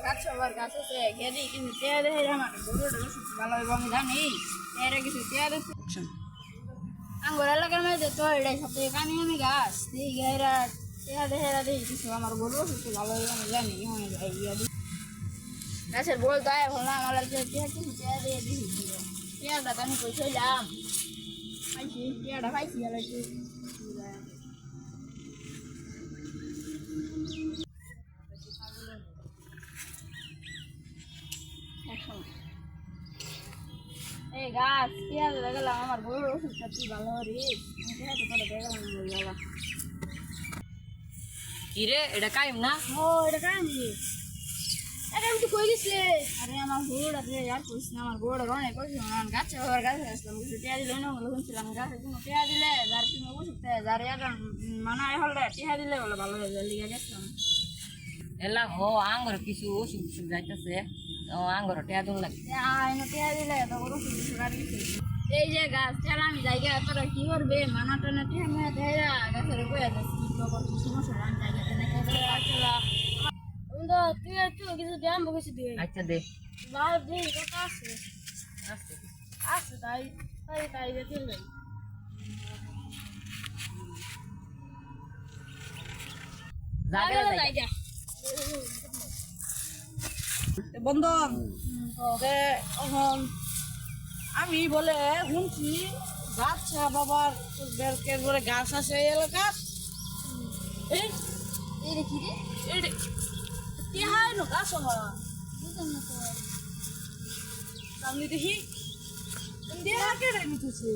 গাছ আবার গাছ আছে গেলি কিন্তু তেয়া দেখে আমার গরুটা ভালো এবং জানি এর কিছু তেয়া দেখছে আঙ্গুর এলাকার মধ্যে তো এটাই সব থেকে কানি আমি গাছ এই গাইরা তেয়া দেখে দেখি কিছু আমার গরু ভালো এবং জানি গাছের বল তাই ভালো আমার তেয়া কিছু তেয়া দিয়ে দিয়েছি তেয়াটা তো আমি কইছিলাম পাইছি তেয়াটা পাইছি আর এই গাছ পেঁয়াজ লাগালাম আমার গরুর ওষুধটা কি ভালো রে কি রে এটা কাইম না ও এটা কাম রে এটা আমি তো কই গেছি আরে আমার গরুটা রে আর কইছ না আমার গরুটা রনে কইছ না গাছে ওর গাছে আসলাম কিছু পেঁয়াজ দিলে না বলে শুনছিলাম গাছে কোনো পেঁয়াজ দিলে যার কি ওষুধটা যার এটা মানায় হলে পেঁয়াজ দিলে বলে ভালো হয়ে যায় লিগে গেছিলাম এলা হো আঙ্গুর কিছু ওষুধ ওষুধ যাইতেছে আঙ্গুর টেয়া দুন লাগে আইনো পেঁয়াজ দিলে তো ওষুধ সুগার গেছে এই যে গাছ চালা আমি জায়গা তোরা কি করবে মানা টানা ঠেমে ধেরা গাছের বইয়া যাচ্ছে সমস্যা রান জায়গাতে না করে আসলা তো তুই একটু কিছু দাম বকেছি দিয়ে আচ্ছা দে বাল দিয়ে কত আছে আস্তে আছে তাই তাই তাই দেখে যাই জায়গা জায়গা বন্ধন আমি বলে শুনছি গাছ বাবার বলে গাছ আছে এই এলাকার এই এই রে কি রে তিহাই নো গাছ আমার বুঝলাম না তো সামনে দেখি ইন্ডিয়া কেটে নিতেছে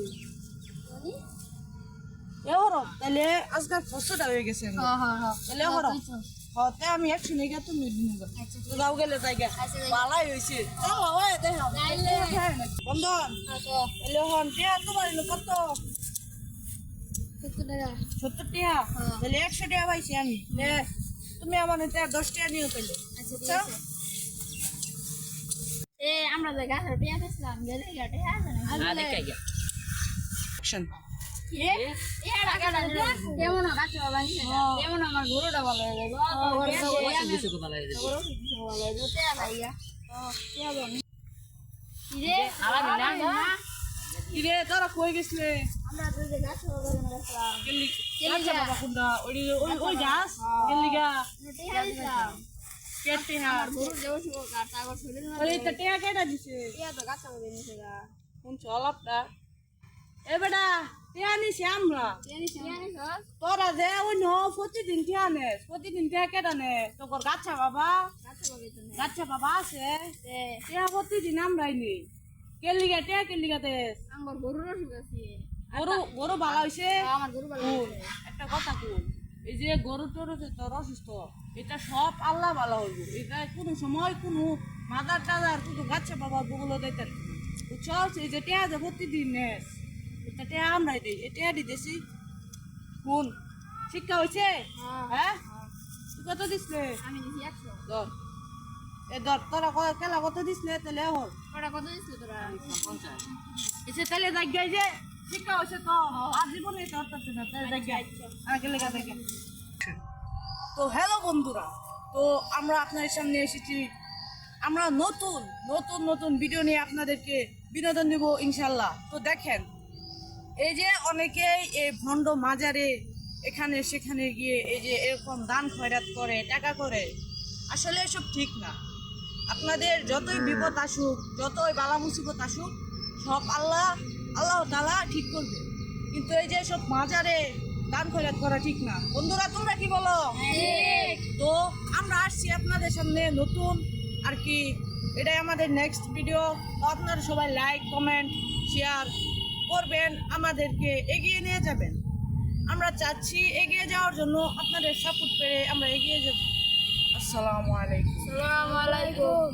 জানি এহর তাহলে আজকাল ফসলটা হয়ে গেছে হ্যাঁ হ্যাঁ হ্যাঁ তাহলে হর হতে আমি একশো নিয়ে গেতো যাও গেলে জায়গা পালাই হয়েছে বন্ধন এলে হন টিয়া তোমার কত 70 টাকা 70 টাকা তাহলে 100 টাকা পাইছি আমি তুমি আমার 10 টাকা নিয়ে পেলে আচ্ছা এ আমরা যে গাছের পেঁয়াজ আসলাম গেলে গাটে আছে না আরে কাই গা এ এরা গাটা কেমন গাছ বাবাইছে কেমন আমার গরুটা ভালো হয়ে গেল কিছু কথা লাগে গরু কিছু ভালো হয়ে যেতে আলাইয়া পেঁয়াজ আমি রে আলাদা না কিরে তোরা কই গেছিলে আমরা যে গাছ বাগানে গেছিলাম কেলি গাছ বাবা কুন্ডা ওই গাছ কেলিগা কেটে হার গরু দেও শুকো কাটা গো শরীর না ওই তো টাকা কেটা দিছে ইয়া তো গাছ বাগানে নিছে গা কোন চলাপটা এ বেটা টিয়া নিছি আমরা জানি সর তোরা যে ওই ন প্রতিদিন টিয়া নেস প্রতিদিন টিয়া কেটা নে তোর গাছা বাবা গাছ বাগানে তো নেই গাছা বাবা আছে এ টিয়া প্রতিদিন আমরাই নি কেলিগা টিয়া কেলিগা দেশ আমার গরুর অসুখ আছে গরু ভালো হয়েছে আমার গরু ভালো হয়েছে একটা কথা কোন এই যে গরু টরু যে তোর অসুস্থ এটা সব আল্লাহ ভালো হইব এটা কোনো সময় কোনো মাদার টাদার কোনো গাছা বাবা বগুলো দিতে বুঝছস এই যে টিয়া যে প্রতিদিন নেস এটা টিয়া আমরাই দিই এ টিয়া দিতেছি কোন শিক্ষা হয়েছে হ্যাঁ তুই কত দিসলে আমি দিছি 100 ধর এ ধর তোরা খেলা কত দিসলে তাহলে হল কটা কত দিছিস তোরা এসে তাহলে জায়গায় যে শিক্ষা হয়েছে তো আজীবনে তোর তো না তাহলে জায়গায় আগে লেখা থাকে তো হ্যালো বন্ধুরা তো আমরা আপনাদের সামনে এসেছি আমরা নতুন নতুন নতুন ভিডিও নিয়ে আপনাদেরকে বিনোদন দেব ইনশাল্লাহ তো দেখেন এই যে অনেকেই এই ভণ্ড মাজারে এখানে সেখানে গিয়ে এই যে এরকম দান খয়রাত করে টাকা করে আসলে এসব ঠিক না আপনাদের যতই বিপদ আসুক যতই বালা মুসিবত আসুক সব আল্লাহ তাআলা ঠিক করবে কিন্তু এই যে সব মাজারে দান খয়রাত করা ঠিক না বন্ধুরা তোমরা কি বলো তো আমরা আসছি আপনাদের সামনে নতুন আর কি এটাই আমাদের নেক্সট ভিডিও তো আপনারা সবাই লাইক কমেন্ট শেয়ার করবেন আমাদেরকে এগিয়ে নিয়ে যাবেন আমরা চাচ্ছি এগিয়ে যাওয়ার জন্য আপনাদের সাপোর্ট পেয়ে আমরা এগিয়ে যাব আসসালামু আলাইকুম আসসালামু আলাইকুম